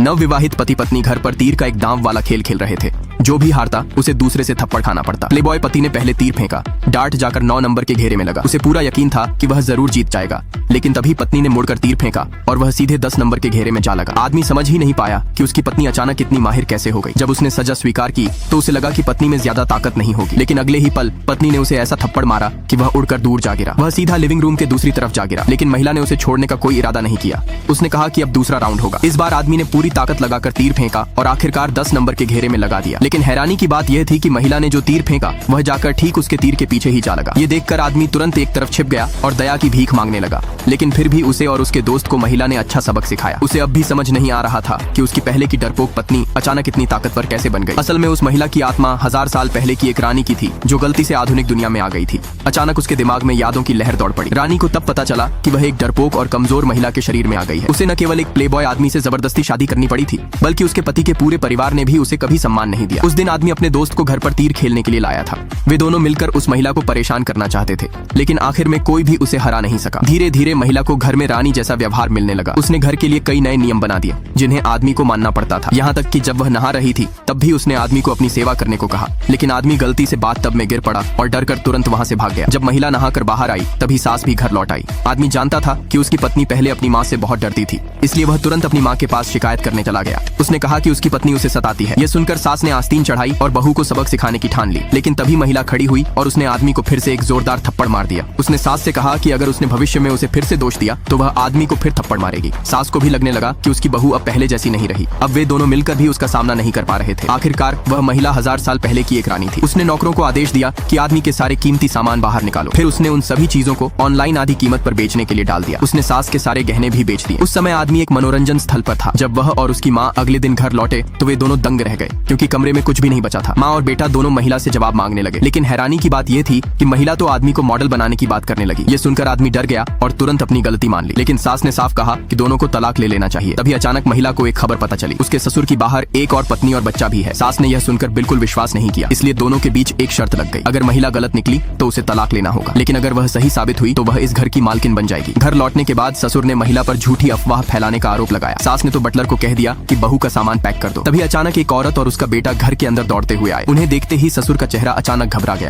नवविवाहित पति पत्नी घर पर तीर का एक दांव वाला खेल खेल रहे थे। जो भी हारता उसे दूसरे से थप्पड़ खाना पड़ता। प्लेबॉय पति ने पहले तीर फेंका, डार्ट जाकर 9 नंबर के घेरे में लगा। उसे पूरा यकीन था कि वह जरूर जीत जाएगा, लेकिन तभी पत्नी ने मुड़कर तीर फेंका और वह सीधे 10 नंबर के घेरे में जा लगा। आदमी समझ ही नहीं पाया कि उसकी पत्नी अचानक इतनी माहिर कैसे हो गई। जब उसने सजा स्वीकार की तो उसे लगा कि पत्नी में ज्यादा ताकत नहीं होगी, लेकिन अगले ही पल पत्नी ने उसे ऐसा थप्पड़ मारा कि वह उड़कर दूर जा गिरा। वह सीधा लिविंग रूम के दूसरी तरफ जा गिरा, लेकिन महिला ने उसे छोड़ने का कोई इरादा नहीं किया। उसने कहा कि अब दूसरा राउंड होगा। इस बार आदमी ने पूरी ताकत लगाकर तीर फेंका और आखिरकार 10 नंबर के घेरे में लगा दिया। लेकिन हैरानी की बात यह थी कि महिला ने जो तीर फेंका वह जाकर ठीक उसके तीर के पीछे ही जा लगा। ये देखकर आदमी तुरंत एक तरफ छिप गया और दया की भीख मांगने लगा, लेकिन फिर भी उसे और उसके दोस्त को महिला ने अच्छा सबक सिखाया। उसे अब भी समझ नहीं आ रहा था कि उसकी पहले की डरपोक पत्नी अचानक इतनी ताकतवर कैसे बन गई। असल में उस महिला की आत्मा 1000 साल पहले की एक रानी की थी जो गलती से आधुनिक दुनिया में आ गई थी। अचानक उसके दिमाग में यादों की लहर दौड़ पड़ी। रानी को तब पता चला कि वह एक डरपोक और कमजोर महिला के शरीर में आ गई है। उसे न केवल एक प्लेबॉय आदमी से जबरदस्ती शादी करनी पड़ी थी, बल्कि उसके पति के पूरे परिवार ने भी उसे कभी सम्मान नहीं दिया। उस दिन आदमी अपने दोस्त को घर पर तीर खेलने के लिए लाया था। वे दोनों मिलकर उस महिला को परेशान करना चाहते थे, लेकिन आखिर में कोई भी उसे हरा नहीं सका। धीरे धीरे महिला को घर में रानी जैसा व्यवहार मिलने लगा। उसने घर के लिए कई नए नियम बना दिए जिन्हें आदमी को मानना पड़ता था। यहाँ तक कि जब वह नहा रही थी तब भी उसने आदमी को अपनी सेवा करने को कहा, लेकिन आदमी गलती से बाथ टब में गिर पड़ा और डर कर तुरंत वहाँ से भाग गया। जब महिला नहाकर बाहर आई तभी सास भी घर लौट आई। आदमी जानता था कि उसकी पत्नी पहले अपनी माँ से बहुत डरती थी, इसलिए वह तुरंत अपनी माँ के पास शिकायत करने चला गया। उसने कहा कि उसकी पत्नी उसे सताती है। यह सुनकर सास ने आस्तीन चढ़ाई और बहू को सबक सिखाने की ठान ली, लेकिन तभी महिला खड़ी हुई और उसने आदमी को फिर से एक जोरदार थप्पड़ मार दिया। उसने सास से कहा कि अगर उसने भविष्य में उसे फिर से दोष दिया तो वह आदमी को फिर थप्पड़ मारेगी। सास को भी लगने लगा कि उसकी बहू अब पहले जैसी नहीं रही। अब वे दोनों मिलकर भी उसका सामना नहीं कर पा रहे थे। आखिरकार वह महिला 1000 साल पहले की एक रानी थी। उसने नौकरों को आदेश दिया कि आदमी के सारे कीमती सामान बाहर निकालो। फिर उसने उन सभी चीजों को ऑनलाइन आधी कीमत पर बेचने के लिए डाल दिया। उसने सास के सारे गहने भी बेच दिए। उस समय आदमी एक मनोरंजन स्थल पर था। जब वह और उसकी माँ अगले दिन घर लौटे तो वे दोनों दंग रह गए, क्योंकि कमरे में कुछ भी नहीं बचा था। माँ और बेटा दोनों महिला से जवाब मांगने लगे, लेकिन हैरानी की बात यह थी कि महिला तो आदमी को मॉडल बनाने की बात करने लगी। ये सुनकर आदमी डर गया और तुरंत अपनी गलती मान ली, लेकिन सास ने साफ कहा कि दोनों को तलाक ले लेना चाहिए। तभी अचानक महिला को एक खबर पता चली, उसके ससुर की बाहर एक और पत्नी और बच्चा भी है। सास ने यह सुनकर बिल्कुल विश्वास नहीं किया, इसलिए दोनों के बीच एक शर्त लग गई। अगर महिला गलत निकली तो उसे तलाक लेना होगा, लेकिन अगर वह सही साबित हुई तो वह इस घर की मालकिन बन जाएगी। घर लौटने के बाद ससुर ने महिला पर झूठी अफवाह फैलाने का आरोप लगाया। सास ने तो बटलर को कह दिया कि बहू का सामान पैक कर दो। तभी अचानक एक औरत और उसका बेटा घर के अंदर दौड़ते हुए आए। उन्हें देखते ही ससुर का चेहरा अचानक घबरा गया।